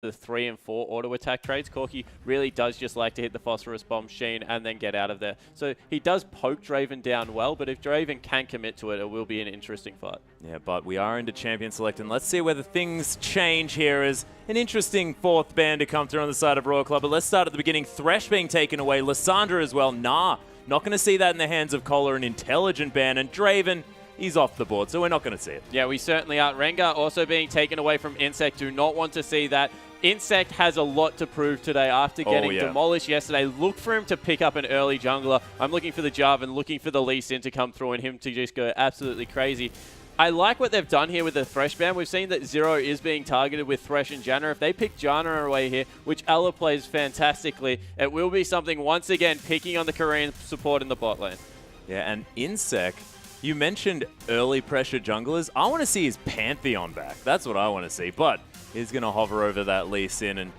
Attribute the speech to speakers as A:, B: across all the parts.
A: the 3 and 4 auto attack trades, Corki really does just like to hit the Phosphorus Bomb Sheen and then get out of there. So he does poke Draven down well, but if Draven can commit to it, it will be an interesting fight.
B: Yeah, but we are into Champion Select, and let's see whether things change here as an interesting fourth ban to come through on the side of Royal Club. But let's start at the beginning. Thresh being taken away, Lissandra as well. Nah, not going to see that in the hands of Kohler, an intelligent ban, and Draven, he's off the board, so we're not going to see it.
A: Yeah, we certainly are. Rengar also being taken away from Insect. Do not want to see that. Insect has a lot to prove today after getting demolished yesterday. Look for him to pick up an early jungler. I'm looking for the Jarvan, looking for the Lee Sin to come through and him to just go absolutely crazy. I like what they've done here with the Thresh ban. We've seen that Zero is being targeted with Thresh and Janna. If they pick Janna away here, which Ella plays fantastically, it will be something once again picking on the Korean support in the bot lane.
B: Yeah, and Insect, you mentioned early pressure junglers. I want to see his Pantheon back. That's what I want to see. But he's going to hover over that Lee Sin, and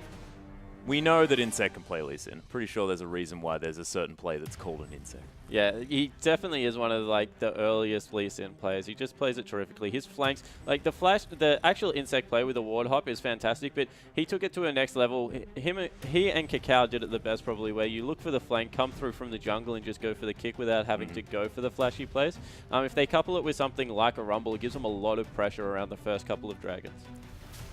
B: we know that Insect can play Lee Sin. Pretty sure there's a reason why there's a certain play that's called an Insect.
A: Yeah, he definitely is one of like the earliest Lee Sin players. He just plays it terrifically. His flanks, like the actual Insect play with the ward hop is fantastic, but he took it to a next level. He and Kakao did it the best probably, where you look for the flank, come through from the jungle and just go for the kick without having to go for the flashy plays. If they couple it with something like a Rumble, it gives them a lot of pressure around the first couple of dragons.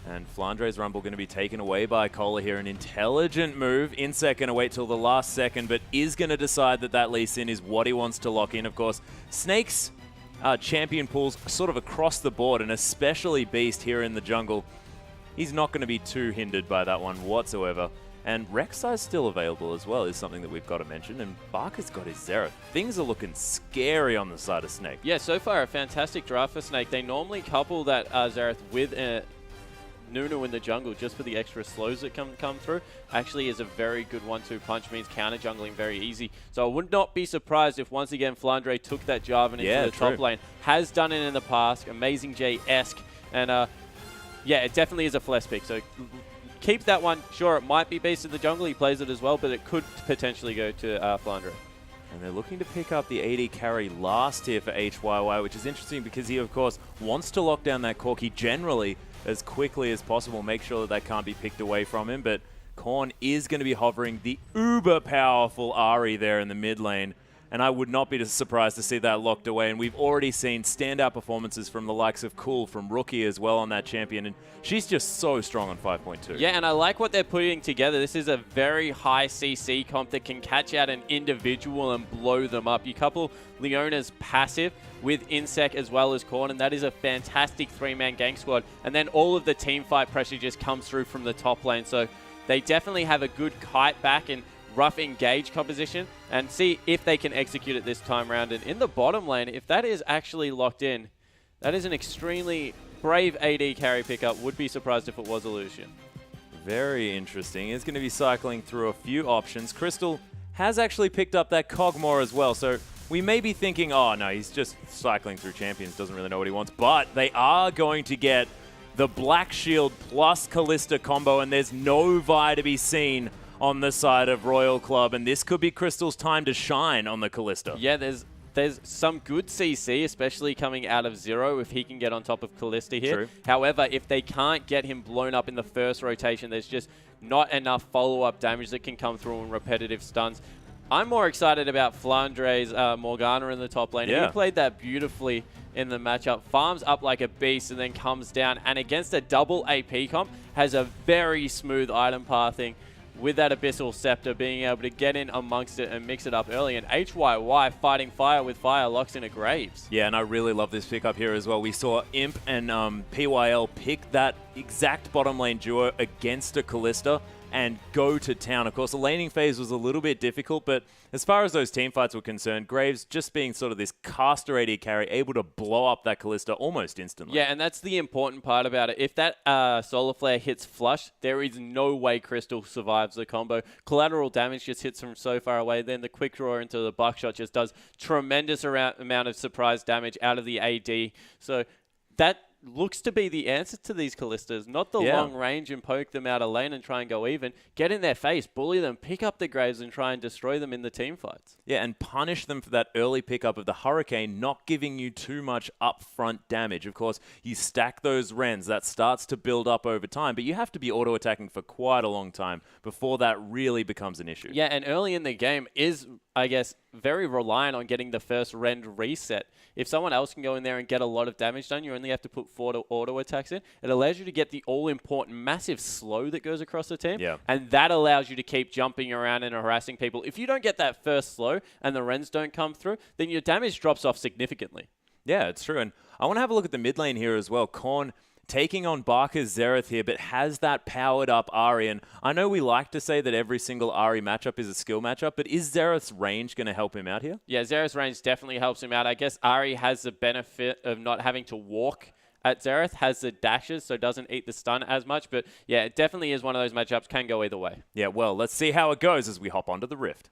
B: And Flandre's Rumble going to be taken away by Kohler here. An intelligent move. Insect going to wait till the last second, but is going to decide that that Lee Sin is what he wants to lock in. Of course, Snake's champion pools sort of across the board, and especially Beast here in the jungle. He's not going to be too hindered by that one whatsoever. And Rek'Sai's still available as well is something that we've got to mention. And Barker's got his Xerath. Things are looking scary on the side of Snake.
A: Yeah, so far a fantastic draft for Snake. They normally couple that Xerath with Nunu in the jungle just for the extra slows that come through. Actually is a very good 1-2 punch, means counter jungling very easy. So I would not be surprised if once again Flandre took that Jarvan into the top lane. Has done it in the past, Amazing J-esque. And yeah, it definitely is a flex pick. So keep that one. Sure, it might be based in the jungle. He plays it as well, but it could potentially go to Flandre.
B: And they're looking to pick up the AD carry last here for HYY, which is interesting because he, of course, wants to lock down that Corki generally as quickly as possible, make sure that that can't be picked away from him. But Korn is going to be hovering the uber-powerful Ahri there in the mid lane. And I would not be surprised to see that locked away. And we've already seen standout performances from the likes of Cool, from Rookie as well on that champion. And she's just so strong on 5.2.
A: Yeah, and I like what they're putting together. This is a very high CC comp that can catch out an individual and blow them up. You couple Leona's passive with Insect as well as Korn, and that is a fantastic three-man gang squad. And then all of the team fight pressure just comes through from the top lane. So they definitely have a good kite back and rough engage composition, and see if they can execute it this time around. And in the bottom lane, if that is actually locked in, that is an extremely brave AD carry pickup. Would be surprised if it was a Lucian.
B: Very interesting. He's going to be cycling through a few options. Crystal has actually picked up that Cogmore as well, so we may be thinking, oh no, he's just cycling through champions, doesn't really know what he wants, but they are going to get the Black Shield plus Kalista combo, and there's no Vi to be seen on the side of Royal Club, and this could be Crystal's time to shine on the Kalista.
A: Yeah, there's some good CC, especially coming out of Zero, if he can get on top of Kalista here.
B: True.
A: However, if they can't get him blown up in the first rotation, there's just not enough follow-up damage that can come through in repetitive stuns. I'm more excited about Flandre's Morgana in the top lane.
B: Yeah.
A: He played that beautifully in the matchup. Farms up like a beast and then comes down, and against a double AP comp, has a very smooth item pathing with that Abyssal Scepter, being able to get in amongst it and mix it up early. And HYY fighting fire with fire locks in a Graves.
B: Yeah, and I really love this pickup here as well. We saw Imp and PYL pick that exact bottom lane duo against a Kalista and go to town. Of course, the laning phase was a little bit difficult, but as far as those team fights were concerned, Graves just being sort of this caster AD carry, able to blow up that Kalista almost instantly.
A: Yeah, and that's the important part about it. If that Solar Flare hits flush, there is no way Crystal survives the combo. Collateral damage just hits from so far away. Then the quick draw into the buckshot just does tremendous amount of surprise damage out of the AD. So that looks to be the answer to these Callistas. Not the long range and poke them out of lane and try and go even. Get in their face, bully them, pick up the Graves and try and destroy them in the team fights.
B: Yeah, and punish them for that early pickup of the Hurricane, not giving you too much upfront damage. Of course, you stack those Rens, that starts to build up over time, but you have to be auto-attacking for quite a long time before that really becomes an issue.
A: Yeah, and early in the game is, I guess, very reliant on getting the first Rend reset. If someone else can go in there and get a lot of damage done, you only have to put 4 auto attacks in. It allows you to get the all-important massive slow that goes across the team, and that allows you to keep jumping around and harassing people. If you don't get that first slow and the Rens don't come through, then your damage drops off significantly.
B: Yeah, it's true. And I want to have a look at the mid lane here as well. Korn taking on Barker's Xerath here, but has that powered up Ahri. And I know we like to say that every single Ahri matchup is a skill matchup, but is Xerath's range going to help him out here? Yeah,
A: Xerath's range definitely helps him out. I guess Ahri has the benefit of not having to walk at Xerath, has the dashes, so doesn't eat the stun as much. But yeah, it definitely is one of those matchups, can go either way.
B: Yeah, well, let's see how it goes as we hop onto the Rift.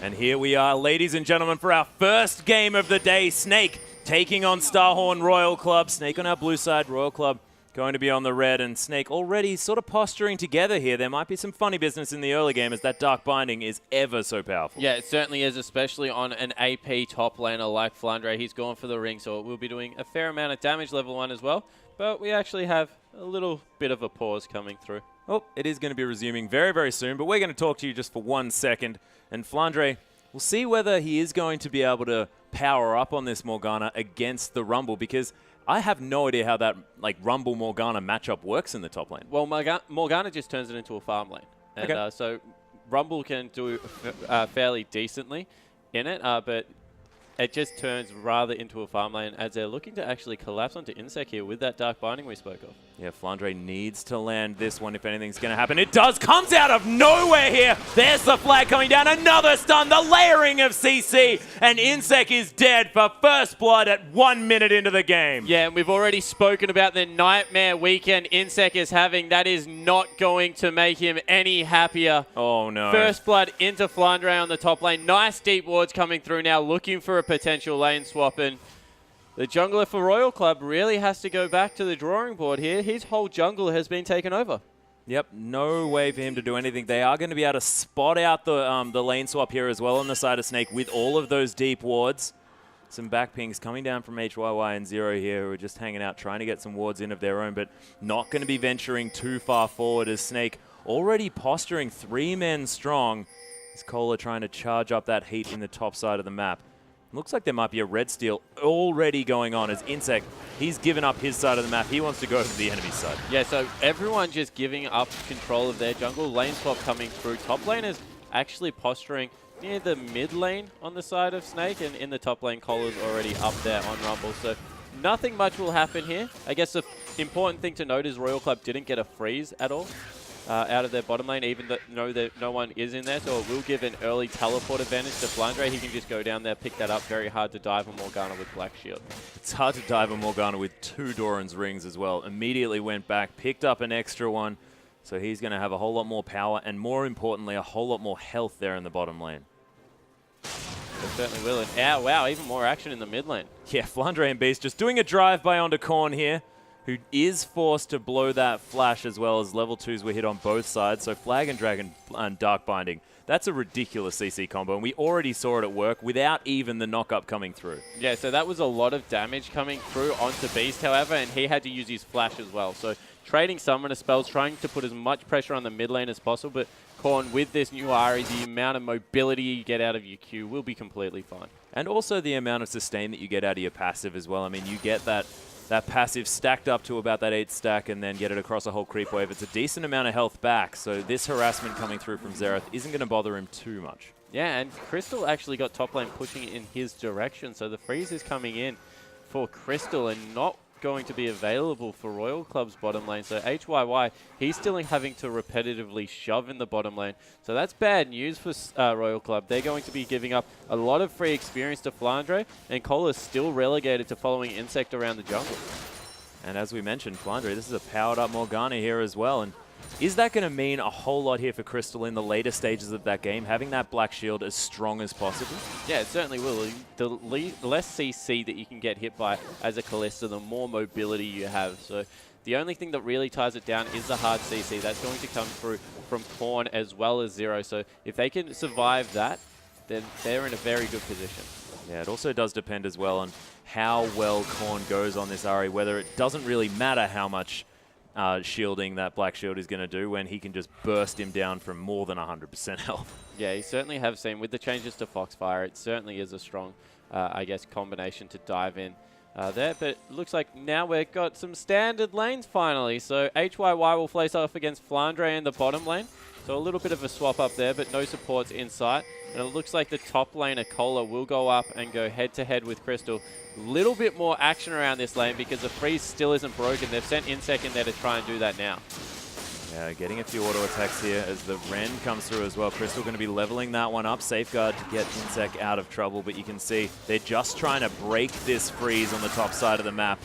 B: And here we are, ladies and gentlemen, for our first game of the day. Snake taking on Starhorn Royal Club. Snake on our blue side, Royal Club going to be on the red, and Snake already sort of posturing together here. There might be some funny business in the early game as that Dark Binding is ever so powerful.
A: Yeah, it certainly is, especially on an AP top laner like Flandre. He's going for the ring, so we'll be doing a fair amount of damage level 1 as well. But we actually have a little bit of a pause coming through.
B: Oh, it is going to be resuming very, very soon, but we're going to talk to you just for 1 second. And Flandre, we'll see whether he is going to be able to power up on this Morgana against the Rumble, because I have no idea how that Rumble-Morgana matchup works in the top lane.
A: Well, Morgana just turns it into a farm lane. And so Rumble can do fairly decently in it, but it just turns rather into a farm lane as they're looking to actually collapse onto Insec here with that Dark Binding we spoke of.
B: Yeah, Flandre needs to land this one if anything's going to happen. It does! Comes out of nowhere here! There's the flag coming down. Another stun! The layering of CC! And Insec is dead for first blood at 1 minute into the game.
A: Yeah, and we've already spoken about the nightmare weekend Insec is having. That is not going to make him any happier.
B: Oh, no.
A: First blood into Flandre on the top lane. Nice deep wards coming through now, looking for a potential lane swap. And the jungler for Royal Club really has to go back to the drawing board here. His whole jungle has been taken over.
B: Yep, no way for him to do anything. They are going to be able to spot out the lane swap here as well on the side of Snake with all of those deep wards. Some back pings coming down from HYY and Zero here, who are just hanging out, trying to get some wards in of their own, but not going to be venturing too far forward as Snake already posturing 3 men strong. Is Cola trying to charge up that heat in the top side of the map. Looks like there might be a red steal already going on as Insec, he's given up his side of the map. He wants to go to the enemy side.
A: Yeah, so everyone just giving up control of their jungle. Lane swap coming through. Top lane is actually posturing near the mid lane on the side of Snake, and in the top lane, Cola's already up there on Rumble. So nothing much will happen here. I guess the important thing to note is Royal Club didn't get a freeze at all out of their bottom lane, even though no one is in there. So it will give an early teleport advantage to Flandre. He can just go down there, pick that up. Very hard to dive on Morgana with Black Shield.
B: It's hard to dive on Morgana with 2 Doran's rings as well. Immediately went back, picked up an extra one. So he's going to have a whole lot more power and, more importantly, a whole lot more health there in the bottom lane.
A: It certainly will. And wow, even more action in the mid lane.
B: Yeah, Flandre and Beast just doing a drive-by onto Korn here, who is forced to blow that flash as well as level 2s were hit on both sides. So Flag and Dragon and Dark Binding, that's a ridiculous CC combo, and we already saw it at work without even the knock-up coming through.
A: Yeah, so that was a lot of damage coming through onto Beast, however, and he had to use his flash as well. So trading summoner spells, trying to put as much pressure on the mid lane as possible, but Korn, with this new Ahri, the amount of mobility you get out of your Q will be completely fine.
B: And also the amount of sustain that you get out of your passive as well. I mean, you get that passive stacked up to about that 8 stack and then get it across a whole creep wave. It's a decent amount of health back, so this harassment coming through from Xerath isn't going to bother him too much.
A: Yeah, and Crystal actually got top lane pushing in his direction, so the freeze is coming in for Crystal and not going to be available for Royal Club's bottom lane. So HYY, he's still having to repetitively shove in the bottom lane. So that's bad news for Royal Club. They're going to be giving up a lot of free experience to Flandre, and Cola's still relegated to following Insect around the jungle.
B: And as we mentioned, Flandre, this is a powered up Morgana here as well. And Is that going to mean a whole lot here for Crystal in the later stages of that game, having that black shield as strong as possible?
A: Yeah, it certainly will. The less CC that you can get hit by as a Kalista, the more mobility you have. So the only thing that really ties it down is the hard CC. That's going to come through from Korn as well as Zero. So if they can survive that, then they're in a very good position.
B: Yeah, it also does depend as well on how well Korn goes on this Ahri, whether it doesn't really matter how much shielding that black shield is going to do when he can just burst him down from more than 100% health.
A: Yeah, you certainly have seen with the changes to Foxfire, it certainly is a strong, I guess, combination to dive in there. But it looks like now we've got some standard lanes finally. So HYY will face off against Flandre in the bottom lane. So a little bit of a swap up there, but no supports in sight. And it looks like the top laner, Cola, will go up and go head-to-head with Crystal. Little bit more action around this lane because the freeze still isn't broken. They've sent Insec in there to try and do that now.
B: Yeah, getting a few auto attacks here as the Ren comes through as well. Crystal going to be leveling that one up. Safeguard to get Insec out of trouble, but you can see they're just trying to break this freeze on the top side of the map.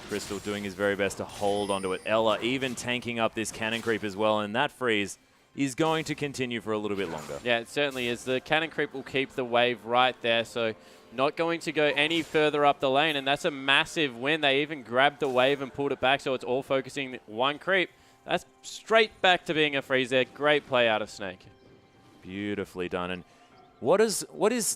B: Crystal doing his very best to hold onto it. Ella even tanking up this cannon creep as well, and that freeze is going to continue for a little bit longer.
A: Yeah, it certainly is. The cannon creep will keep the wave right there, so not going to go any further up the lane, and that's a massive win. They even grabbed the wave and pulled it back, so it's all focusing one creep. That's straight back to being a freeze there. Great play out of Snake.
B: Beautifully done. And what is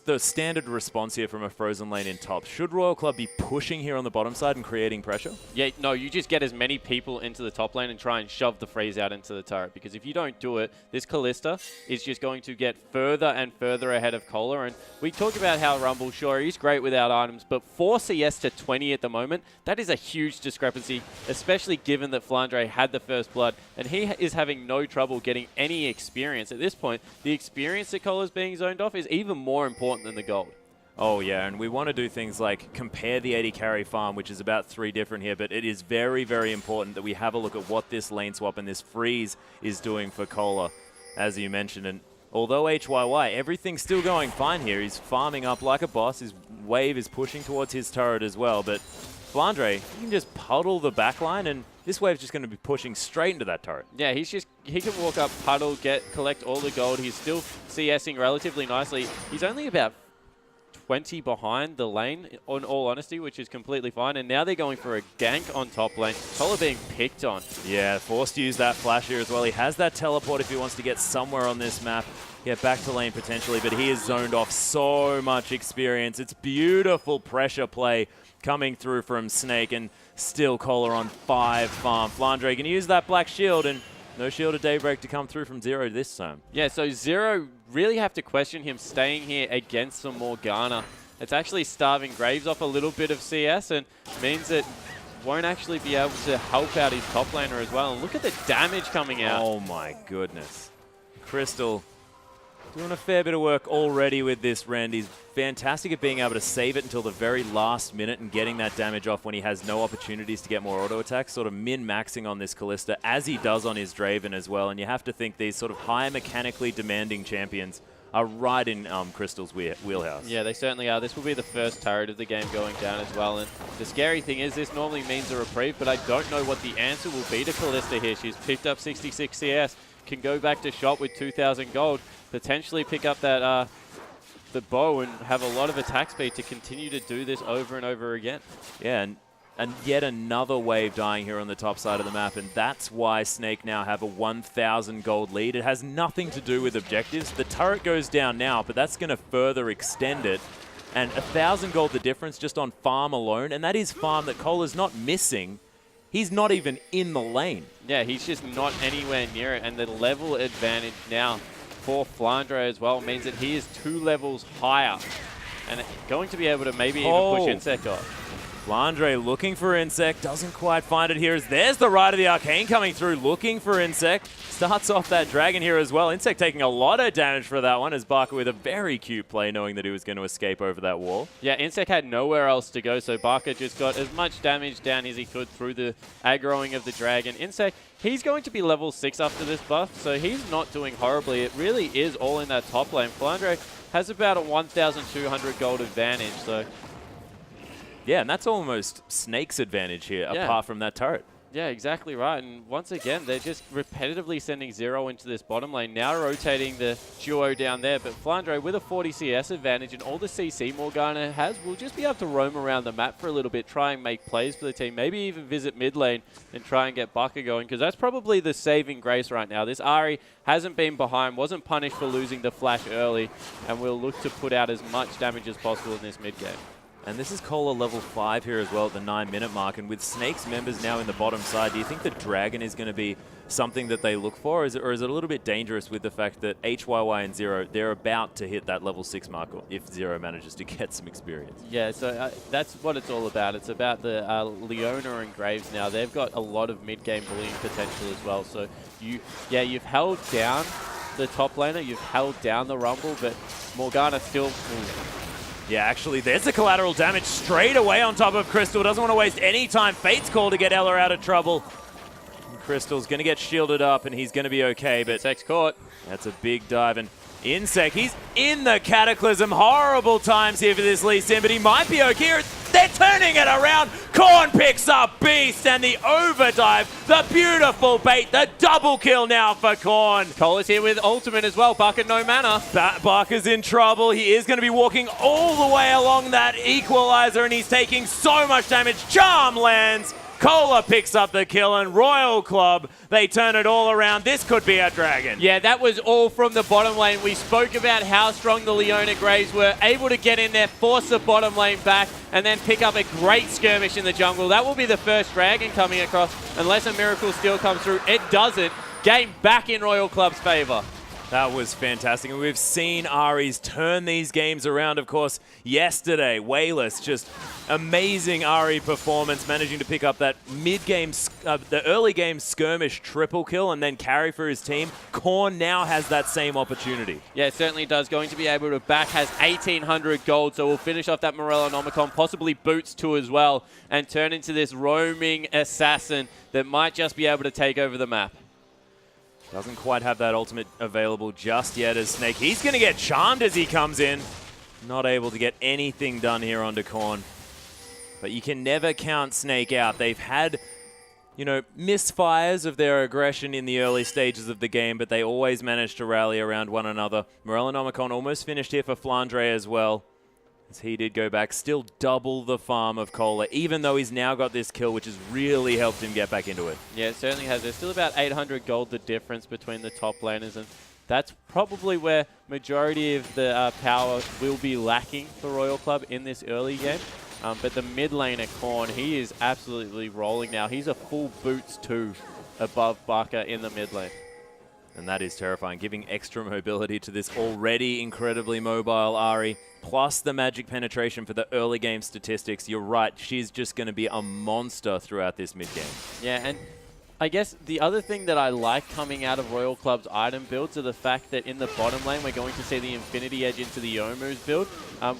B: the standard response here from a frozen lane in top? Should Royal Club be pushing here on the bottom side and creating pressure?
A: Yeah, no, you just get as many people into the top lane and try and shove the freeze out into the turret, because if you don't do it, this Kalista is just going to get further and further ahead of Cola. And we talk about how Rumble, sure, he's great without items, but 4 CS to 20 at the moment, that is a huge discrepancy, especially given that Flandre had the first blood, and he is having no trouble getting any experience. At this point, the experience that Cola's being zoned off is even more important than the gold.
B: Oh yeah, and we want to do things like compare the 80 carry farm, which is about 3 different here, but it is very, very important that we have a look at what this lane swap and this freeze is doing for Cola, as you mentioned. And although HYY, everything's still going fine here. He's farming up like a boss. His wave is pushing towards his turret as well, but Flandre, he can just puddle the backline, and this wave's just going to be pushing straight into that turret.
A: Yeah, he can walk up, puddle, collect all the gold. He's still CSing relatively nicely. He's only about 20 behind the lane, in all honesty, which is completely fine. And now they're going for a gank on top lane. Cola being picked on.
B: Yeah, forced to use that flash here as well. He has that teleport if he wants to get somewhere on this map, get back to lane potentially, but he is zoned off so much experience. It's beautiful pressure play coming through from Snake, and still Cola on 5 farm. Flandre can use that black shield, and no shield of Daybreak to come through from Zero this time.
A: Yeah, so Zero really have to question him staying here against some Morgana. It's actually starving Graves off a little bit of CS, and means that won't actually be able to help out his top laner as well. And look at the damage coming out.
B: Oh my goodness. Crystal doing a fair bit of work already with this Rend. He's fantastic at being able to save it until the very last minute and getting that damage off when he has no opportunities to get more auto attacks, sort of min-maxing on this Kalista, as he does on his Draven as well. And you have to think these sort of high mechanically demanding champions are right in Crystal's wheelhouse.
A: Yeah, they certainly are. This will be the first turret of the game going down as well. And the scary thing is this normally means a reprieve, but I don't know what the answer will be to Kalista here. She's picked up 66 CS, can go back to shop with 2,000 gold, potentially pick up that the bow and have a lot of attack speed to continue to do this over and over again.
B: Yeah, and yet another wave dying here on the top side of the map, and that's why Snake now have a 1,000 gold lead. It has nothing to do with objectives. The turret goes down now, but that's going to further extend it. And 1,000 gold the difference just on farm alone, and that is farm that Cola's not missing. He's not even in the lane.
A: Yeah, he's just not anywhere near it, and the level advantage now for Flandre as well means that he is 2 levels higher and going to be able to maybe even push Insect off.
B: Flandre looking for Insect, doesn't quite find it here. As there's the Rite of the Arcane coming through, looking for Insect. Starts off that Dragon here as well. Insect taking a lot of damage for that one, as Barker with a very cute play, knowing that he was going to escape over that wall.
A: Yeah, Insect had nowhere else to go, so Barker just got as much damage down as he could through the aggroing of the Dragon. Insect, he's going to be level 6 after this buff, so he's not doing horribly. It really is all in that top lane. Flandre has about a 1,200 gold advantage, so...
B: Yeah, and that's almost Snake's advantage here, apart from that turret.
A: Yeah, exactly right. And once again, they're just repetitively sending 0 into this bottom lane, now rotating the duo down there. But Flandre, with a 40 CS advantage and all the CC Morgana has, will just be able to roam around the map for a little bit, try and make plays for the team, maybe even visit mid lane and try and get Baka going, because that's probably the saving grace right now. This Ahri hasn't been behind, wasn't punished for losing the flash early, and will look to put out as much damage as possible in this mid game.
B: And this is Cola level 5 here as well at the 9-minute mark. And with Snake's members now in the bottom side, do you think the Dragon is going to be something that they look for? Or is it a little bit dangerous with the fact that HYY and Zero, they're about to hit that level 6 mark if Zero manages to get some experience?
A: Yeah, so that's what it's all about. It's about the Leona and Graves now. They've got a lot of mid-game bullying potential as well. So you've held down the top laner, you've held down the Rumble, but Morgana still... Ooh.
B: Yeah, actually, there's the collateral damage straight away on top of Crystal. Doesn't want to waste any time. Fate's call to get Ella out of trouble. And Crystal's going to get shielded up, and he's going to be okay. But
A: Insect's caught.
B: That's a big dive. And Insect, he's in the Cataclysm. Horrible times here for this Lee Sin, but he might be okay. They're turning it around. Korn picks up Beast and the overdive. The beautiful bait. The double kill now for Korn.
A: Cole is here with ultimate as well. Baka no mana.
B: Barker's in trouble. He is going to be walking all the way along that equalizer, and he's taking so much damage. Charm lands. Cola picks up the kill, and Royal Club, they turn it all around. This could be a dragon.
A: Yeah, that was all from the bottom lane. We spoke about how strong the Leona Graves were, able to get in there, force the bottom lane back, and then pick up a great skirmish in the jungle. That will be the first dragon coming across, unless a Miracle Steal comes through. It doesn't. Game back in Royal Club's favor.
B: That was fantastic, and we've seen Ahri's turn these games around, of course, yesterday. Wayless, just amazing Ahri performance, managing to pick up that mid-game, the early game skirmish triple kill and then carry for his team. Korn now has that same opportunity.
A: Yeah, it certainly does. Going to be able to back, has 1,800 gold, so we'll finish off that Morellonomicon, possibly boots too as well, and turn into this roaming assassin that might just be able to take over the map.
B: Doesn't quite have that ultimate available just yet as Snake. He's going to get charmed as he comes in. Not able to get anything done here onto Korn. But you can never count Snake out. They've had, you know, misfires of their aggression in the early stages of the game, but they always manage to rally around one another. Morellonomicon almost finished here for Flandre as well, as he did go back, still double the farm of Cola, even though he's now got this kill, which has really helped him get back into it.
A: Yeah, it certainly has. There's still about 800 gold, the difference between the top laners, and that's probably where majority of the power will be lacking for Royal Club in this early game. But the mid laner, Korn, he is absolutely rolling now. He's a full boots 2 above Baka in the mid lane.
B: And that is terrifying, giving extra mobility to this already incredibly mobile Ahri, plus the magic penetration for the early game statistics. You're right, she's just going to be a monster throughout this mid game.
A: Yeah, and I guess the other thing that I like coming out of Royal Club's item builds are the fact that in the bottom lane, we're going to see the Infinity Edge into the Youmuu's build.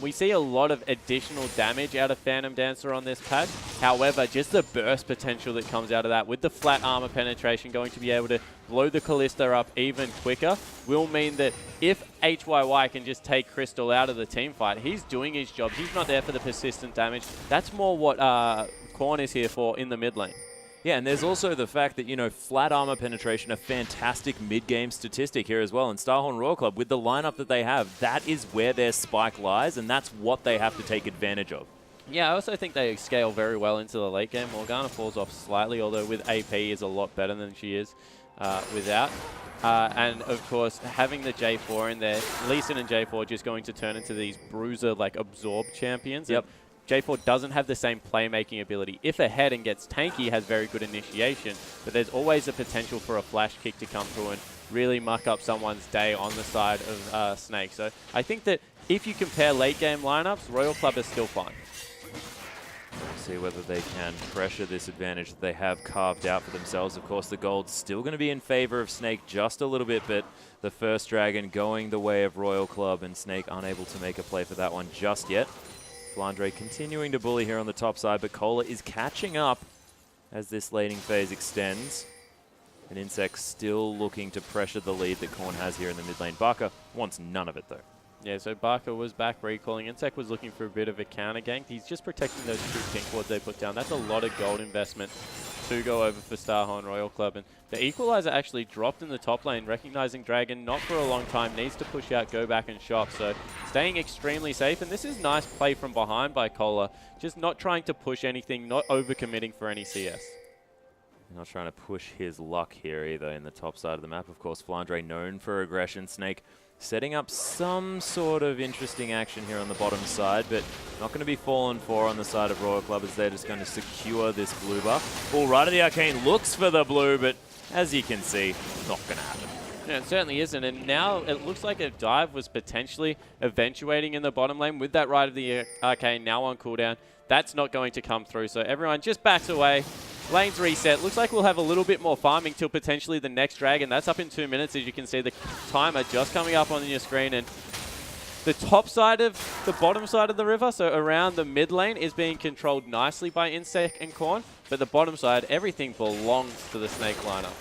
A: We see a lot of additional damage out of Phantom Dancer on this patch. However, just the burst potential that comes out of that with the flat armor penetration going to be able to blow the Kalista up even quicker will mean that if HYY can just take Crystal out of the team fight, he's doing his job. He's not there for the persistent damage. That's more what Korn is here for in the mid lane.
B: Yeah, and there's also the fact that, you know, flat armor penetration, a fantastic mid-game statistic here as well. And Starhorn Royal Club, with the lineup that they have, that is where their spike lies, and that's what they have to take advantage of.
A: Yeah, I also think they scale very well into the late game. Morgana falls off slightly, although with AP is a lot better than she is without. And, of course, having the J4 in there, Lee Sin and J4 just going to turn into these bruiser, like, absorb champions.
B: Yep.
A: J4 doesn't have the same playmaking ability. If ahead and gets tanky, has very good initiation, but there's always a potential for a flash kick to come through and really muck up someone's day on the side of Snake. So I think that if you compare late game lineups, Royal Club is still fine.
B: We'll see whether they can pressure this advantage that they have carved out for themselves. Of course, the gold's still going to be in favor of Snake just a little bit, but the first dragon going the way of Royal Club, and Snake unable to make a play for that one just yet. Flandre continuing to bully here on the top side, but Cola is catching up as this laning phase extends. And Insect still looking to pressure the lead that Korn has here in the mid lane. Baka wants none of it, though.
A: Yeah, so Baka was back recalling. Insect was looking for a bit of a counter gank. He's just protecting those 2 pink wards they put down. That's a lot of gold investment to go over for Starhorn Royal Club. And the equalizer actually dropped in the top lane, recognizing Dragon not for a long time, needs to push out, go back and shock. So staying extremely safe. And this is nice play from behind by Cola. Just not trying to push anything, not overcommitting for any CS.
B: Not trying to push his luck here either in the top side of the map. Of course, Flandre known for aggression. Snake setting up some sort of interesting action here on the bottom side, but not going to be fallen for on the side of Royal Club as they're just going to secure this blue buff. All right, the Arcane looks for the blue, but as you can see, not going to happen.
A: Yeah, it certainly isn't, and now it looks like a dive was potentially eventuating in the bottom lane with that Rite of the Arcane now on cooldown. That's not going to come through, so everyone just backs away. Lanes reset. Looks like we'll have a little bit more farming till potentially the next Dragon. That's up in 2 minutes, as you can see the timer just coming up on your screen. And the top side of the bottom side of the river, so around the mid lane, is being controlled nicely by Insec and Korn. But the bottom side, everything belongs to the Snake lineup.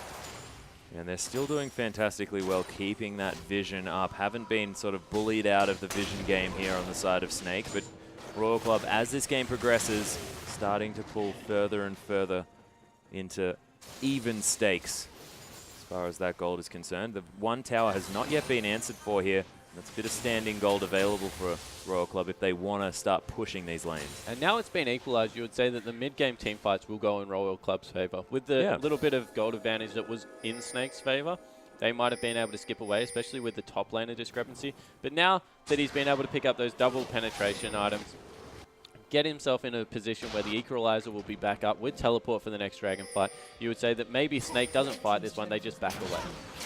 B: And they're still doing fantastically well, keeping that vision up. Haven't been sort of bullied out of the vision game here on the side of Snake. But Royal Club, as this game progresses, starting to pull further and further into even stakes as far as that gold is concerned. The one tower has not yet been answered for here. That's a bit of standing gold available for Royal Club if they want to start pushing these lanes.
A: And now it's been equalized, you would say that the mid-game team fights will go in Royal Club's favor. With the little bit of gold advantage that was in Snake's favor, they might have been able to skip away, especially with the top laner discrepancy. But now that he's been able to pick up those double penetration items, get himself in a position where the equalizer will be back up with teleport for the next Dragon fight, you would say that maybe Snake doesn't fight this one, they just back away.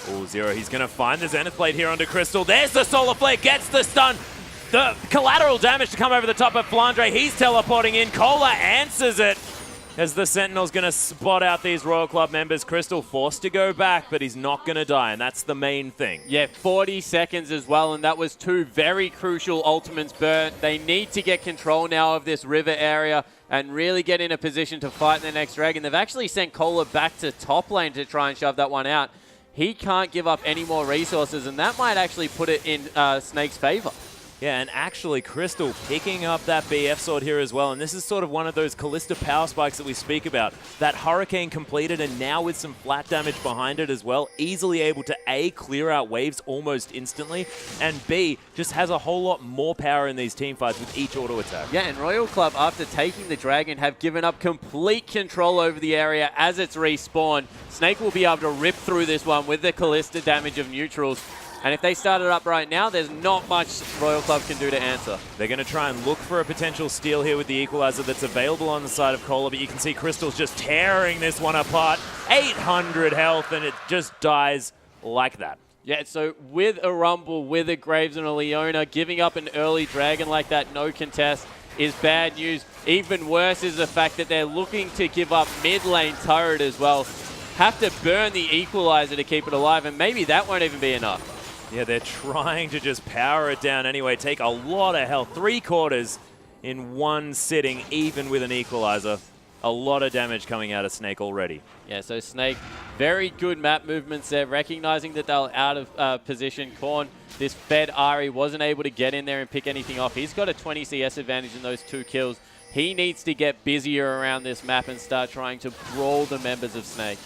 B: Oh, Zero, he's going to find the Zenith Blade here onto Crystal. There's the Solar Flare, gets the stun. The collateral damage to come over the top of Flandre. He's teleporting in. Cola answers it as the Sentinel's going to spot out these Royal Club members. Crystal forced to go back, but he's not going to die, and that's the main thing.
A: Yeah, 40 seconds as well, and that was two very crucial ultimates burnt. They need to get control now of this river area and really get in a position to fight the next Dragon. They've actually sent Cola back to top lane to try and shove that one out. He can't give up any more resources, and that might actually put it in Snake's favor.
B: Yeah, and actually Crystal picking up that BF sword here as well. And this is sort of one of those Callista power spikes that we speak about. That Hurricane completed, and now with some flat damage behind it as well, easily able to A, clear out waves almost instantly, and B, just has a whole lot more power in these team fights with each auto attack.
A: Yeah, and Royal Club, after taking the Dragon, have given up complete control over the area as it's respawned. Snake will be able to rip through this one with the Callista damage of neutrals. And if they start it up right now, there's not much Royal Club can do to answer.
B: They're going to try and look for a potential steal here with the equalizer that's available on the side of Cola, but you can see Crystal's just tearing this one apart. 800 health, and it just dies like that.
A: Yeah, so with a Rumble, with a Graves and a Leona, giving up an early Dragon like that, no contest, is bad news. Even worse is the fact that they're looking to give up mid lane turret as well. Have to burn the equalizer to keep it alive, and maybe that won't even be enough.
B: Yeah, they're trying to just power it down anyway, take a lot of health, 3/4 in one sitting, even with an equalizer. A lot of damage coming out of Snake already.
A: Yeah, so Snake, very good map movements there, recognizing that they were out of position. Korn, this fed Ari, wasn't able to get in there and pick anything off. He's got a 20 CS advantage in those 2 kills. He needs to get busier around this map and start trying to brawl the members of Snake.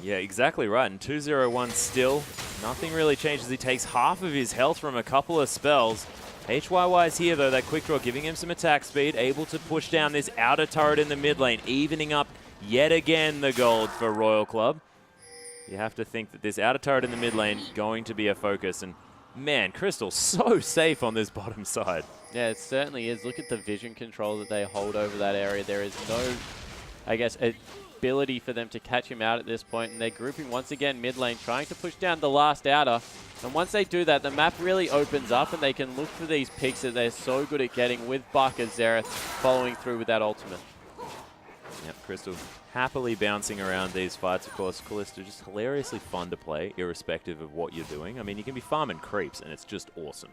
B: Yeah, exactly right. And 201 still. Nothing really changes. He takes half of his health from a couple of spells. HYY is here, though. That quick draw giving him some attack speed. Able to push down this outer turret in the mid lane. Evening up yet again the gold for Royal Club. You have to think that this outer turret in the mid lane going to be a focus. And man, Crystal's so safe on this bottom side.
A: Yeah, it certainly is. Look at the vision control that they hold over that area. There is no, I guess, ability for them to catch him out at this point, and they're grouping once again mid lane, trying to push down the last outer. And once they do that, the map really opens up and they can look for these picks that they're so good at getting with Baka Xerath following through with that ultimate.
B: Yep, Crystal happily bouncing around these fights. Of course, Callista just hilariously fun to play, irrespective of what you're doing. I mean, you can be farming creeps and it's just awesome.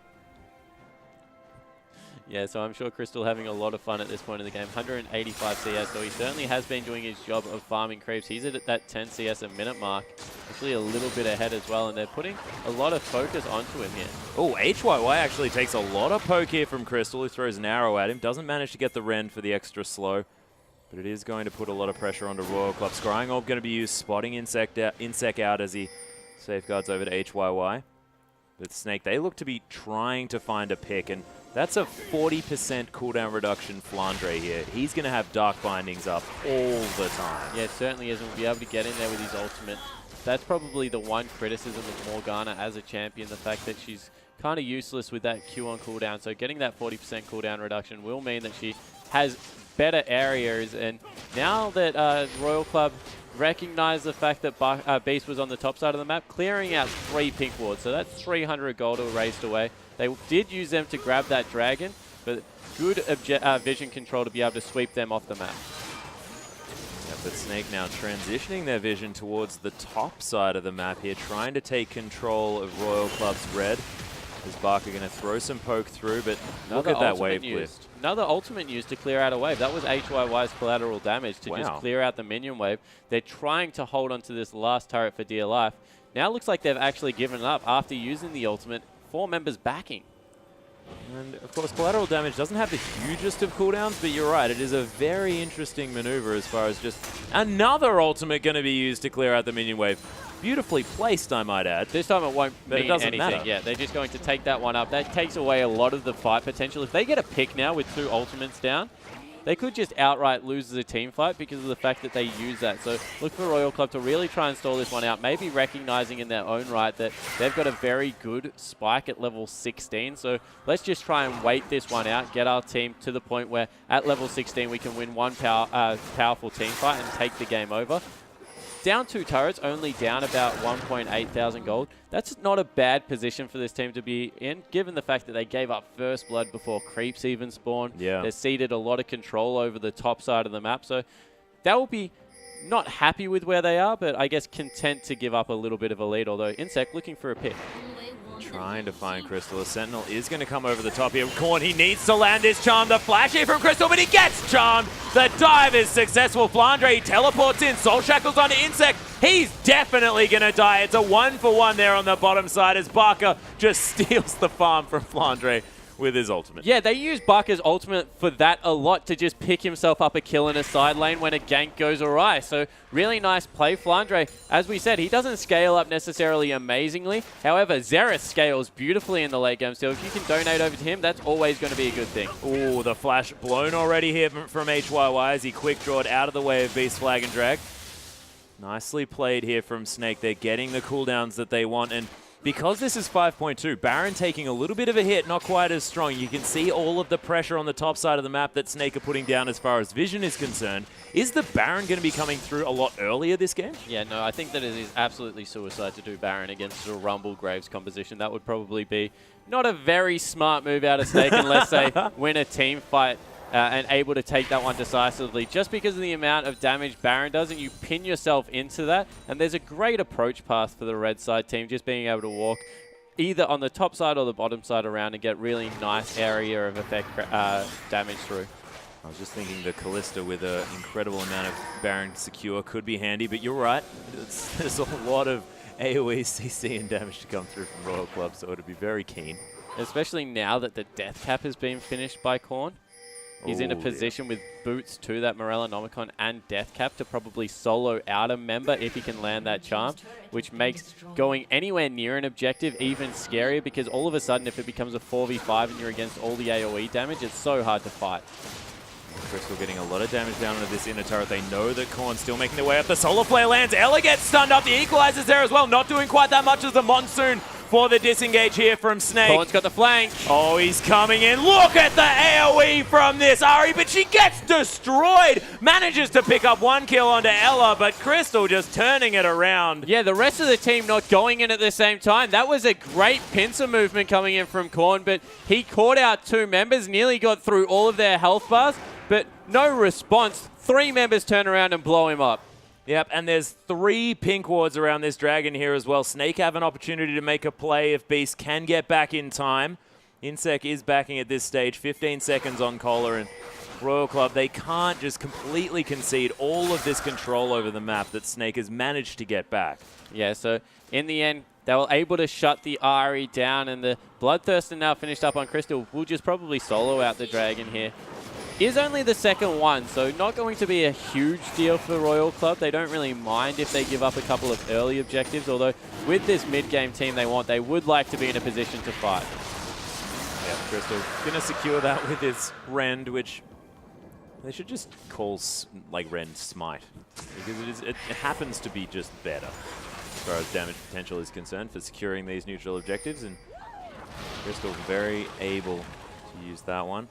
A: Yeah, so I'm sure Crystal having a lot of fun at this point in the game. 185 CS, so he certainly has been doing his job of farming creeps. He's at that 10 CS a minute mark, actually a little bit ahead as well, and they're putting a lot of focus onto him here.
B: Oh, HYY actually takes a lot of poke here from Crystal, who throws an arrow at him. Doesn't manage to get the Rend for the extra slow. But it is going to put a lot of pressure onto Royal Club. Scrying Orb going to be used, spotting Insec out as he safeguards over to HYY. But Snake, they look to be trying to find a pick, and that's a 40% cooldown reduction Flandre here. He's going to have Dark Bindings up all the time.
A: Yeah, it certainly is, and will be able to get in there with his ultimate. That's probably the one criticism of Morgana as a champion, the fact that she's kind of useless with that Q on cooldown. So getting that 40% cooldown reduction will mean that she has better areas. And now that Royal Club recognize the fact that Beast was on the top side of the map, clearing out 3 pink wards. So that's 300 gold erased away. They did use them to grab that dragon, but good vision control to be able to sweep them off the map.
B: Yeah, but Snake now transitioning their vision towards the top side of the map here, trying to take control of Royal Club's red. Is Barker going to throw some poke through, but look at that wave lift.
A: Another ultimate used to clear out a wave. That was HYY's collateral damage to just clear out the minion wave. They're trying to hold on to this last turret for dear life. Now it looks like they've actually given up after using the ultimate. 4 members backing.
B: And of course, collateral damage doesn't have the hugest of cooldowns, but you're right, it is a very interesting maneuver as far as just another ultimate going to be used to clear out the minion wave. Beautifully placed, I might add.
A: This time it won't mean anything.
B: Matter.
A: Yeah, they're just going to take that one up. That takes away a lot of the fight potential. If they get a pick now with 2 ultimates down, they could just outright lose the team fight because of the fact that they use that. So look for Royal Club to really try and stall this one out, maybe recognizing in their own right that they've got a very good spike at level 16. So let's just try and wait this one out, get our team to the point where at level 16 we can win one powerful team fight and take the game over. Down 2 turrets, only down about 1.8 thousand gold. That's not a bad position for this team to be in, given the fact that they gave up first blood before creeps even spawned.
B: Yeah.
A: They ceded a lot of control over the top side of the map. So that will be not happy with where they are, but I guess content to give up a little bit of a lead, although Insec looking for a pick.
B: Trying to find Crystal. A Sentinel is going to come over the top here. Korn, he needs to land his charm. The flash here from Crystal, but he gets charmed. The dive is successful. Flandre, he teleports in. Soul Shackles onto Insect. He's definitely going to die. It's a 1-for-1 there on the bottom side as Barker just steals the farm from Flandre with his ultimate.
A: Yeah, they use Barker's ultimate for that a lot, to just pick himself up a kill in a side lane when a gank goes awry. So really nice play. Flandre, as we said, he doesn't scale up necessarily amazingly. However, Xerath scales beautifully in the late game. So if you can donate over to him, that's always going to be a good thing.
B: Oh, the flash blown already here from HYY as he quick drawed out of the way of Beast Flag and Drag. Nicely played here from Snake. They're getting the cooldowns that they want, and because this is 5.2, Baron taking a little bit of a hit, not quite as strong. You can see all of the pressure on the top side of the map that Snake are putting down as far as vision is concerned. Is the Baron going to be coming through a lot earlier this game?
A: Yeah, no, I think that it is absolutely suicide to do Baron against a Rumble Graves composition. That would probably be not a very smart move out of Snake unless they win a team fight. And able to take that one decisively. Just because of the amount of damage Baron does, and you pin yourself into that. And there's a great approach path for the red side team, just being able to walk either on the top side or the bottom side around and get really nice area of effect damage through.
B: I was just thinking the Callista with an incredible amount of Baron secure could be handy, but you're right. There's a lot of AoE, CC, and damage to come through from Royal Club, so it'd be very keen.
A: Especially now that the death cap has been finished by Korn. He's in a position with boots to that Morellonomicon and Death Cap to probably solo out a member if he can land that charm, which makes going anywhere near an objective even scarier, because all of a sudden if it becomes a 4v5 and you're against all the AoE damage, it's so hard to fight.
B: Crystal getting a lot of damage down into this inner turret. They know that Korn's still making their way up. The Solar Flare lands. Ella gets stunned up. The Equalizer's there as well. Not doing quite that much as the Monsoon for the disengage here from Snake.
A: Korn's got the flank.
B: Oh, he's coming in. Look at the AoE from this Ari, but she gets destroyed. Manages to pick up 1 kill onto Ella, but Crystal just turning it around.
A: Yeah, the rest of the team not going in at the same time. That was a great pincer movement coming in from Korn, but he caught out 2 members, nearly got through all of their health bars, but no response. 3 members turn around and blow him up.
B: Yep, and there's 3 pink wards around this dragon here as well. Snake have an opportunity to make a play if Beast can get back in time. Insec is backing at this stage, 15 seconds on Kohler, and Royal Club, they can't just completely concede all of this control over the map that Snake has managed to get back.
A: Yeah, so in the end, they were able to shut the Ari down, and the Bloodthirster now finished up on Crystal. We'll just probably solo out the dragon here. is only the second one, so not going to be a huge deal for Royal Club. They don't really mind if they give up a couple of early objectives, although with this mid-game team they would like to be in a position to fight.
B: Yeah, Crystal going to secure that with his Rend, which they should just call like Rend Smite, because it happens to be just better as far as damage potential is concerned for securing these neutral objectives, and Crystal very able to use that one.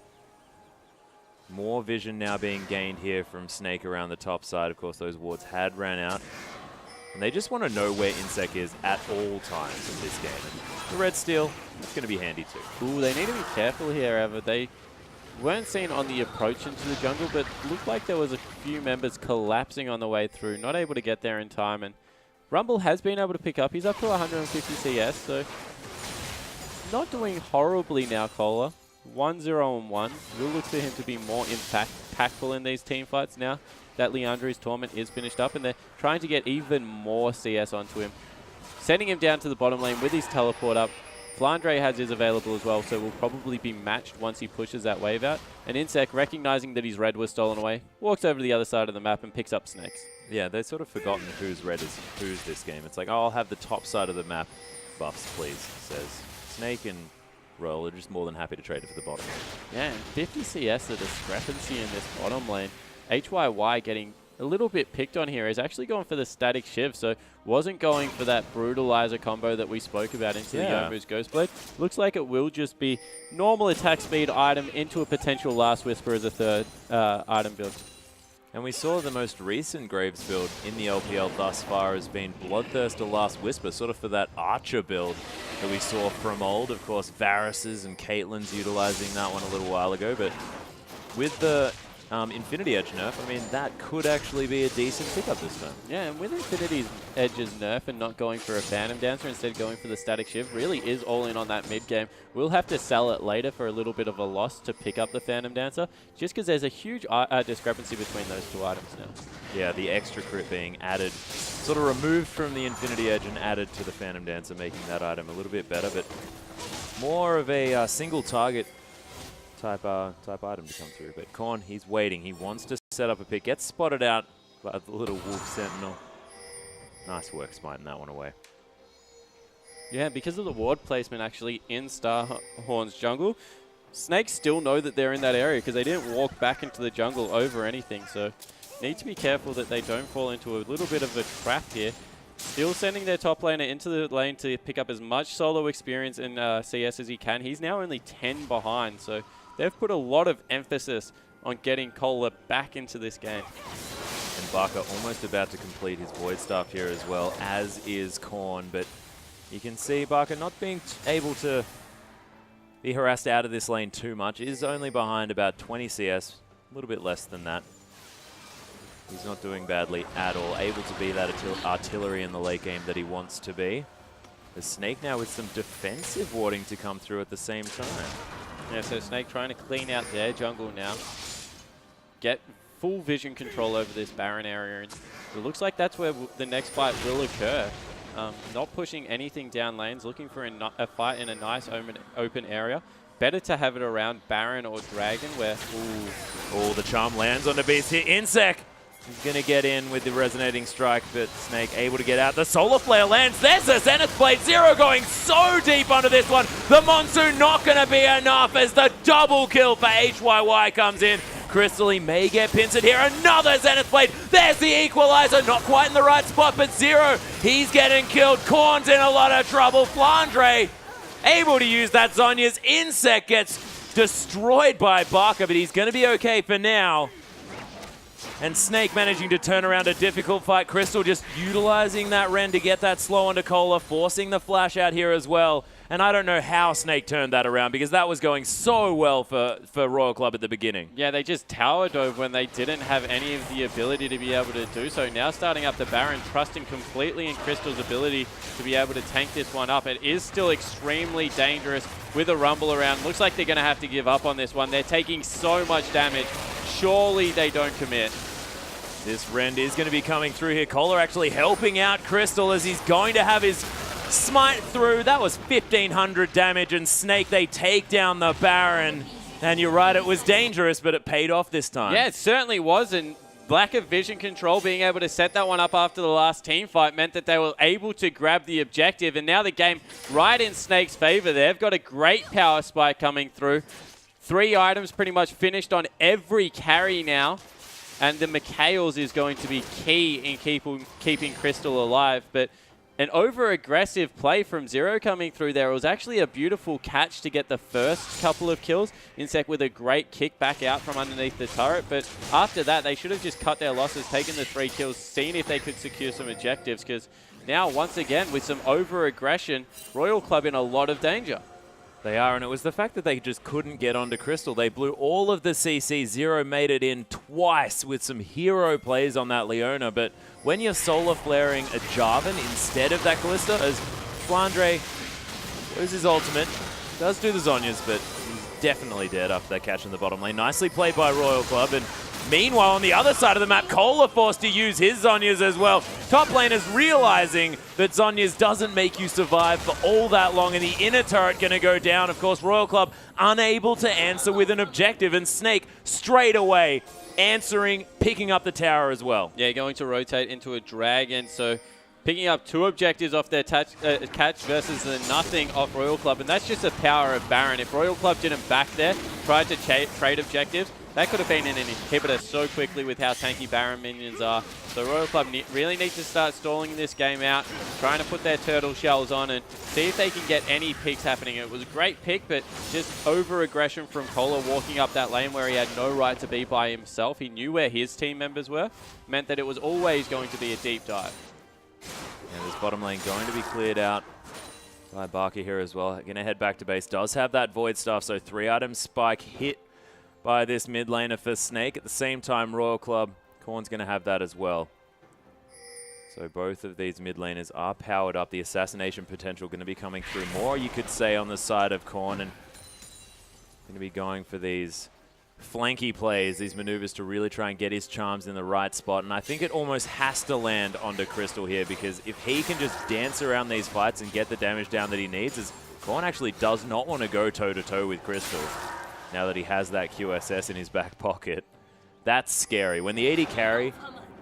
B: More vision now being gained here from Snake around the top side. Of course, those wards had ran out. And they just want to know where Insec is at all times in this game. And the red steel, it's going to be handy too.
A: Ooh, they need to be careful here, Ever. They weren't seen on the approach into the jungle, but looked like there was a few members collapsing on the way through, not able to get there in time. And Rumble has been able to pick up. He's up to 150 CS, so not doing horribly now, Cola. 1-0-1. We'll look for him to be more impactful in these team fights now that Leandre's tournament is finished up, and they're trying to get even more CS onto him. Sending him down to the bottom lane with his teleport up. Flandre has his available as well, so will probably be matched once he pushes that wave out. And Insec, recognizing that his red was stolen away, walks over to the other side of the map and picks up Snakes.
B: Yeah, they've sort of forgotten whose red is whose this game. It's like, oh, I'll have the top side of the map buffs, please, says Snake, and Royal are just more than happy to trade it for the bottom.
A: Yeah, and 50 CS, the discrepancy in this bottom lane. HYY getting a little bit picked on here. Is actually going for the static shiv, so wasn't going for that brutalizer combo that we spoke about into the Youmuu's Ghostblade. Looks like it will just be normal attack speed item into a potential Last Whisper as a third item build.
B: And we saw the most recent Graves build in the LPL thus far has been Bloodthirst or Last Whisper, sort of for that Archer build that we saw from old. Of course, Varus's and Caitlyn's utilizing that one a little while ago, but with the Infinity Edge nerf, I mean, that could actually be a decent pickup this time.
A: Yeah, and with Infinity Edge's nerf and not going for a Phantom Dancer, instead going for the Static Shiv, really is all in on that mid-game. We'll have to sell it later for a little bit of a loss to pick up the Phantom Dancer, just because there's a huge discrepancy between those two items now. Yeah,
B: the extra crit being added, sort of removed from the Infinity Edge and added to the Phantom Dancer, making that item a little bit better, but more of a single target type item to come through. But Korn, he's waiting. He wants to set up a pick. Gets spotted out by the little Wolf Sentinel. Nice work smiting that one away.
A: Yeah, because of the ward placement actually in Starhorn's jungle, Snakes still know that they're in that area because they didn't walk back into the jungle over anything. So need to be careful that they don't fall into a little bit of a trap here. Still sending their top laner into the lane to pick up as much solo experience in CS as he can. He's now only 10 behind, so they've put a lot of emphasis on getting Kohler back into this game.
B: And Barker almost about to complete his Void Staff here as well, as is Korn. But you can see Barker not being able to be harassed out of this lane too much. Is only behind about 20 CS, a little bit less than that. He's not doing badly at all. Able to be that artillery in the late game that he wants to be. The Snake now with some defensive warding to come through at the same time.
A: Yeah, so Snake trying to clean out their jungle now. Get full vision control over this Baron area. And it looks like that's where the next fight will occur. Not pushing anything down lanes, looking for a fight in a nice open area. Better to have it around Baron or Dragon where...
B: Ooh, the charm lands on the beast here. Insec! He's going to get in with the resonating strike, but Snake able to get out. The Solar Flare lands. There's the Zenith Blade. Zero going so deep onto this one. The Monsoon not going to be enough as the double kill for HYY comes in. Crystal, he may get pincered here. Another Zenith Blade. There's the equalizer. Not quite in the right spot, but Zero, he's getting killed. Korn's in a lot of trouble. Flandre able to use that Zhonya's. Insect gets destroyed by Barker, but he's going to be okay for now. And Snake managing to turn around a difficult fight. Crystal just utilizing that Ren to get that slow onto Kohler, forcing the flash out here as well. And I don't know how Snake turned that around because that was going so well for Royal Club at the beginning.
A: Yeah, they just tower dove when they didn't have any of the ability to be able to do so. Now starting up the Baron, trusting completely in Crystal's ability to be able to tank this one up. It is still extremely dangerous with a Rumble around. Looks like they're going to have to give up on this one. They're taking so much damage. Surely they don't commit.
B: This Rend is going to be coming through here. Kohler actually helping out Crystal as he's going to have his smite through. That was 1,500 damage, and Snake, they take down the Baron. And you're right, it was dangerous, but it paid off this time.
A: Yeah, it certainly was, and lack of vision control, being able to set that one up after the last team fight meant that they were able to grab the objective, and now the game right in Snake's favor. They've got a great power spike coming through. 3 items pretty much finished on every carry now, and the McHale's is going to be key in keeping Crystal alive, but an over-aggressive play from Zero coming through there. It was actually a beautiful catch to get the first couple of kills. Insec with a great kick back out from underneath the turret. But after that, they should have just cut their losses, taken the 3 kills, seen if they could secure some objectives. Because now, once again, with some over-aggression, Royal Club in a lot of danger.
B: They are, and it was the fact that they just couldn't get onto Crystal. They blew all of the CC. Zero made it in twice with some hero plays on that Leona, but when you're solar flaring a Jarvan instead of that Kalista, as Flandre goes his ultimate, does do the Zhonya's, but he's definitely dead after that catch in the bottom lane. Nicely played by Royal Club, and meanwhile, on the other side of the map, Cola forced to use his Zhonya's as well. Top laners realizing that Zhonya's doesn't make you survive for all that long, and the inner turret going to go down. Of course, Royal Club unable to answer with an objective, and Snake straight away answering, picking up the tower as well.
A: Yeah, going to rotate into a dragon, so picking up 2 objectives off their catch versus the nothing off Royal Club, and that's just the power of Baron. If Royal Club didn't back there, tried to trade objectives, that could have been an inhibitor so quickly with how tanky Baron minions are. So Royal Club really need to start stalling this game out, trying to put their turtle shells on and see if they can get any picks happening. It was a great pick, but just over-aggression from Cola walking up that lane where he had no right to be by himself. He knew where his team members were, meant that it was always going to be a deep dive.
B: Yeah, this bottom lane going to be cleared out by Barker here as well. Going to head back to base. Does have that Void Staff, so 3-item spike hit by this mid laner for Snake. At the same time, Royal Club, Korn's going to have that as well. So both of these mid laners are powered up. The assassination potential going to be coming through more, you could say, on the side of Korn. And going to be going for these flanky plays, these maneuvers to really try and get his charms in the right spot. And I think it almost has to land onto Crystal here, because if he can just dance around these fights and get the damage down that he needs, as Korn actually does not want to go toe-to-toe with Crystal now that he has that QSS in his back pocket. That's scary. When the AD carry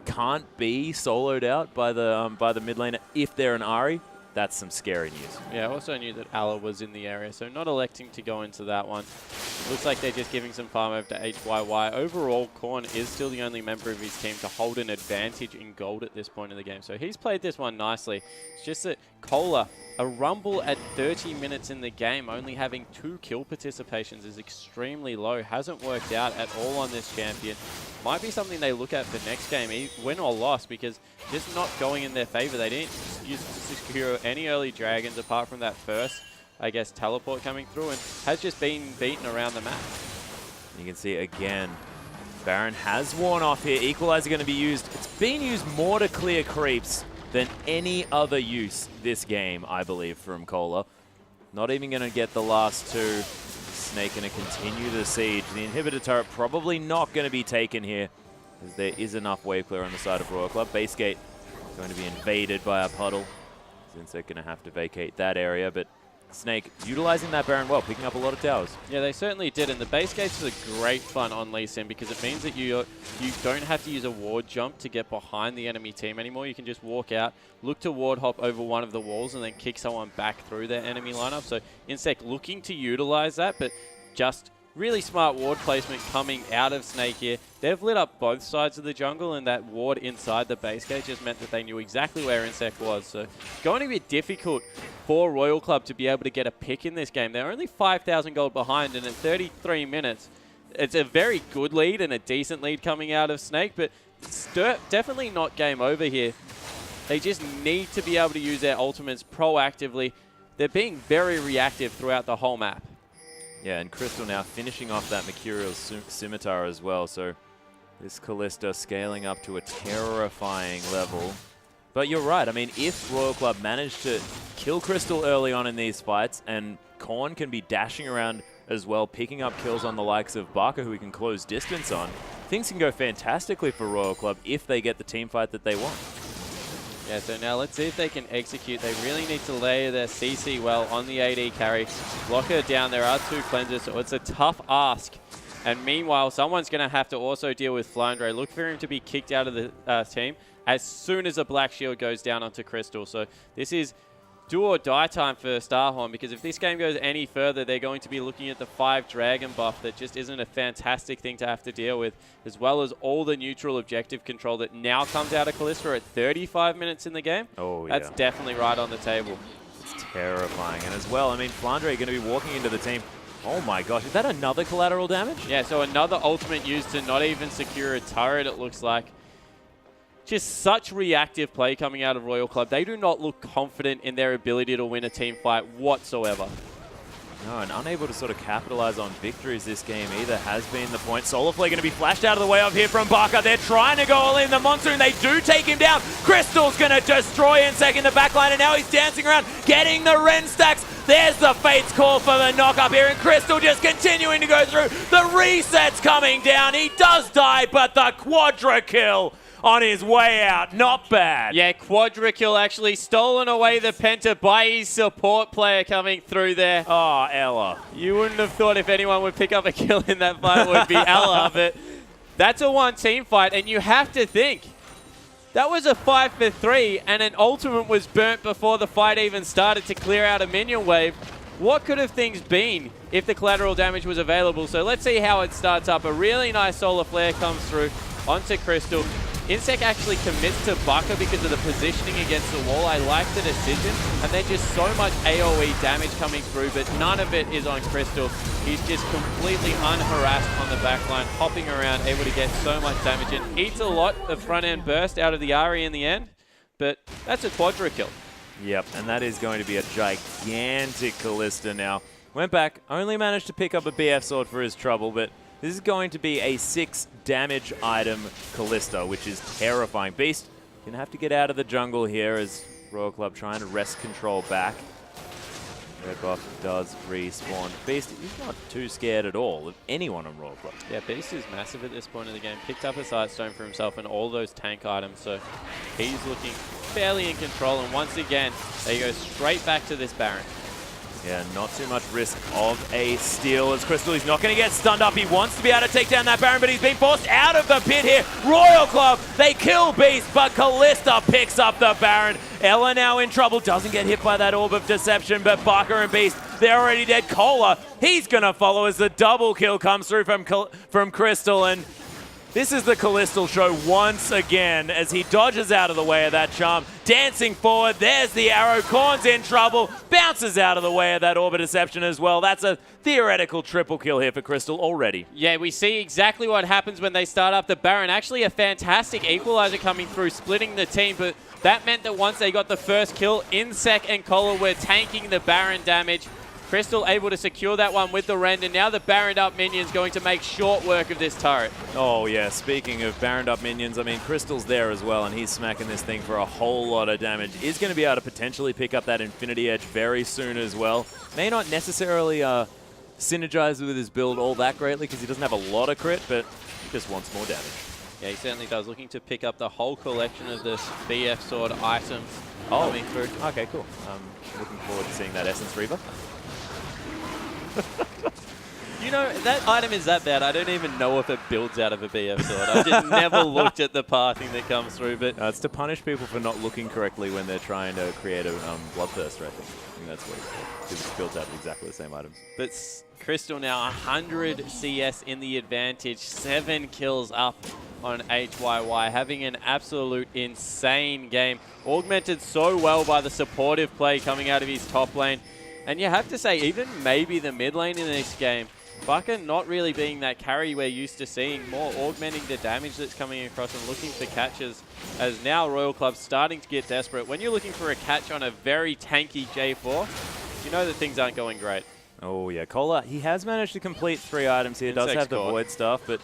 B: can't be soloed out by the mid laner if they're an Ahri, that's some scary news.
A: Yeah, I also knew that Ala was in the area, so not electing to go into that one. Looks like they're just giving some farm over to HYY. Overall, Korn is still the only member of his team to hold an advantage in gold at this point in the game. So he's played this one nicely. It's just that Cola, a rumble at 30 minutes in the game, only having 2 kill participations is extremely low. Hasn't worked out at all on this champion. Might be something they look at for next game, win or loss, because just not going in their favor. They didn't secure any early dragons apart from that first, I guess, teleport coming through, and has just been beaten around the map.
B: You can see again, Baron has worn off here. Equalizer going to be used. It's being used more to clear creeps than any other use this game, I believe, from Cola. Not even going to get the last 2. Snake going to continue the siege. The inhibitor turret probably not going to be taken here, as there is enough wave clear on the side of Royal Club. Base gate going to be invaded by a puddle, since they're going to have to vacate that area, but Snake utilizing that Baron well, picking up a lot of towers. Yeah,
A: they certainly did, and the base gates is a great fun on Lee Sin, because it means that you don't have to use a ward jump to get behind the enemy team anymore. You can just walk out, look to ward hop over one of the walls, and then kick someone back through their enemy lineup. So Insec looking to utilize that, but just really smart ward placement coming out of Snake here. They've lit up both sides of the jungle, and that ward inside the base gate just meant that they knew exactly where Insec was. So going to be difficult for Royal Club to be able to get a pick in this game. They're only 5,000 gold behind, and at 33 minutes, it's a very good lead and a decent lead coming out of Snake, but it's definitely not game over here. They just need to be able to use their ultimates proactively. They're being very reactive throughout the whole map.
B: Yeah, and Crystal now finishing off that Mercurial Scimitar as well, so this Kalista scaling up to a terrifying level. But you're right, I mean, if Royal Club managed to kill Crystal early on in these fights, and Korn can be dashing around as well, picking up kills on the likes of Barker, who he can close distance on, things can go fantastically for Royal Club if they get the team fight that they want.
A: Yeah, so now let's see if they can execute. They really need to lay their CC well on the AD carry. Lock her down. There are 2 cleansers, so it's a tough ask. And meanwhile, someone's going to have to also deal with Flandre. Look for him to be kicked out of the team as soon as a Black Shield goes down onto Crystal. So this is do or die time for Starhorn, because if this game goes any further, they're going to be looking at the 5 Dragon buff that just isn't a fantastic thing to have to deal with, as well as all the neutral objective control that now comes out of Kalista at 35 minutes in the game.
B: Oh, yeah.
A: That's definitely right on the table.
B: It's terrifying. And as well, I mean, Flandre going to be walking into the team. Oh my gosh, is that another collateral damage?
A: Yeah, so another ultimate used to not even secure a turret, it looks like. Just such reactive play coming out of Royal Club. They do not look confident in their ability to win a team fight whatsoever.
B: No, and unable to sort of capitalize on victories this game either has been the point. Solarflare going to be flashed out of the way up here from Barker. They're trying to go all in the Monsoon. They do take him down. Crystal's going to destroy Insec in the backline, and now he's dancing around, getting the Ren stacks. There's the Fates call for the knock up here, and Crystal just continuing to go through. The reset's coming down. He does die, but the quadra kill on his way out. Not bad.
A: Yeah, quadra kill actually stolen away the Penta by his support player coming through there.
B: Oh, Ella.
A: You wouldn't have thought if anyone would pick up a kill in that fight, it would be Ella, but that's a 1-team fight, and you have to think, that was a 5 for 3, and an ultimate was burnt before the fight even started to clear out a minion wave. What could have things been if the collateral damage was available? So let's see how it starts up. A really nice solar flare comes through onto Crystal. Insec actually commits to Bucker because of the positioning against the wall. I like the decision, and then just so much AoE damage coming through, but none of it is on Crystal. He's just completely unharassed on the backline, hopping around, able to get so much damage in. Eats a lot of front-end burst out of the Ahri in the end, but that's a quadra kill.
B: Yep, and that is going to be a gigantic Kalista now. Went back, only managed to pick up a BF sword for his trouble, but this is going to be a 6 damage item Kalista, which is terrifying. Beast gonna have to get out of the jungle here as Royal Club trying to wrest control back. Red buff does respawn. Beast is not too scared at all of anyone on Royal Club.
A: Yeah, Beast is massive at this point in the game. Picked up a Sightstone for himself and all those tank items, so he's looking fairly in control. And once again, they go straight back to this Baron.
B: Yeah, not too much risk of a steal as Crystal. He's not going to get stunned up. He wants to be able to take down that Baron, but he's been forced out of the pit here. Royal Club, they kill Beast, but Kalista picks up the Baron. Ella now in trouble. Doesn't get hit by that Orb of Deception, but Barker and Beast, they're already dead. Cola, he's going to follow as the double kill comes through from Crystal, and this is the Kalista show once again as he dodges out of the way of that charm. Dancing forward, there's the arrow. Korn's in trouble, bounces out of the way of that Orb of Deception as well. That's a theoretical triple kill here for Crystal already.
A: Yeah, we see exactly what happens when they start up the Baron. Actually a fantastic equalizer coming through, splitting the team, but that meant that once they got the first kill, Insec and Kola were tanking the Baron damage. Crystal able to secure that one with the Rend, and now the Baroned up minions going to make short work of this turret.
B: Oh yeah, speaking of Baroned up minions, I mean, Crystal's there as well, and he's smacking this thing for a whole lot of damage. Is going to be able to potentially pick up that Infinity Edge very soon as well. May not necessarily synergize with his build all that greatly because he doesn't have a lot of crit, but he just wants more damage.
A: Yeah, he certainly does. Looking to pick up the whole collection of this BF sword items coming through.
B: Okay, cool. Looking forward to seeing that Essence Reaver.
A: You know, that item is that bad, I don't even know if it builds out of a BF sword. I just never looked at the pathing that comes through, but
B: it's to punish people for not looking correctly when they're trying to create a Bloodthirster, I think that's what it's called, because it's built out of exactly the same items.
A: But Crystal now 100 CS in the advantage, 7 kills up on HYY, having an absolute insane game. Augmented so well by the supportive play coming out of his top lane. And you have to say, even maybe the mid lane in this game, Bucker not really being that carry we're used to seeing, more augmenting the damage that's coming across and looking for catches, as now Royal Club's starting to get desperate. When you're looking for a catch on a very tanky J4, you know that things aren't going great.
B: Oh yeah, Kola, he has managed to complete 3 items here. Does have the
A: caught.
B: Void stuff, but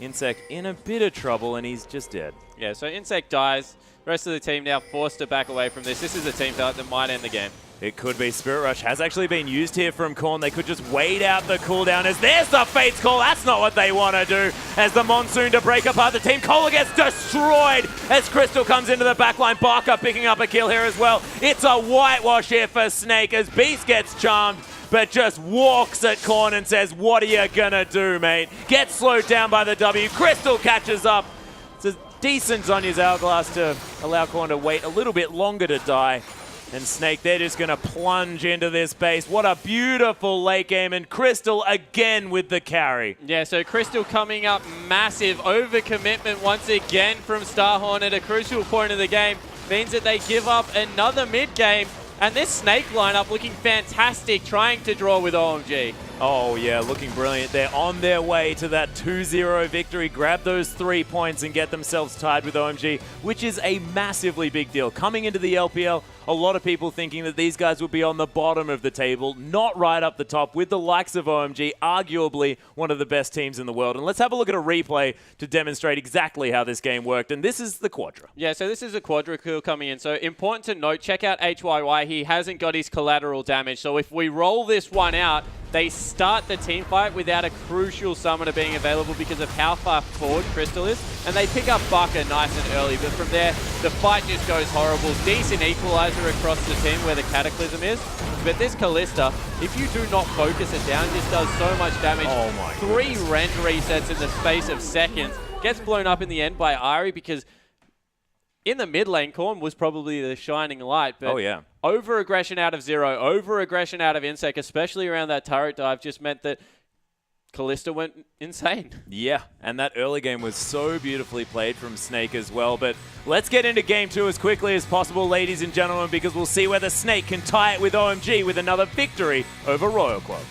B: Insec in a bit of trouble and he's just dead.
A: Yeah, so Insec dies. The rest of the team now forced to back away from this. This is a team fight that might end the game.
B: It could be. Spirit Rush has actually been used here from Korn. They could just wait out the cooldown as there's the Fates call. That's not what they want to do. As the Monsoon to break apart the team. Cola gets destroyed as Crystal comes into the backline. Barker picking up a kill here as well. It's a whitewash here for Snake as Beast gets charmed, but just walks at Korn and says, what are you gonna do, mate? Gets slowed down by the W. Crystal catches up. It's a decent Zhonya's Hourglass to allow Korn to wait a little bit longer to die. And Snake, they're just going to plunge into this base. What a beautiful late game. And Crystal again with the carry.
A: Yeah, so Crystal coming up massive. Overcommitment once again from Starhorn at a crucial point of the game. Means that they give up another mid-game. And this Snake lineup looking fantastic, trying to draw with OMG.
B: Oh, yeah, looking brilliant. They're on their way to that 2-0 victory. Grab those 3 points and get themselves tied with OMG, which is a massively big deal. Coming into the LPL, a lot of people thinking that these guys would be on the bottom of the table, not right up the top, with the likes of OMG, arguably one of the best teams in the world. And let's have a look at a replay to demonstrate exactly how this game worked. And this is the Quadra.
A: Yeah, so this is a Quadra kill coming in. So important to note, check out HYY. He hasn't got his collateral damage. So if we roll this one out, they start the team fight without a crucial summoner being available because of how far forward Crystal is. And they pick up Barker nice and early. But from there, the fight just goes horrible. Decent equalizer across the team where the Cataclysm is. But this Kalista, if you do not focus it down, just does so much damage.
B: Oh my
A: 3 rend resets in the space of seconds. Gets blown up in the end by Ari because in the mid lane, Korn was probably the shining light. But
B: oh, yeah.
A: Over-aggression out of Zero, over-aggression out of Insec, especially around that turret dive, just meant that Kalista went insane.
B: Yeah, and that early game was so beautifully played from Snake as well. But let's get into game 2 as quickly as possible, ladies and gentlemen, because we'll see whether Snake can tie it with OMG with another victory over Royal Club.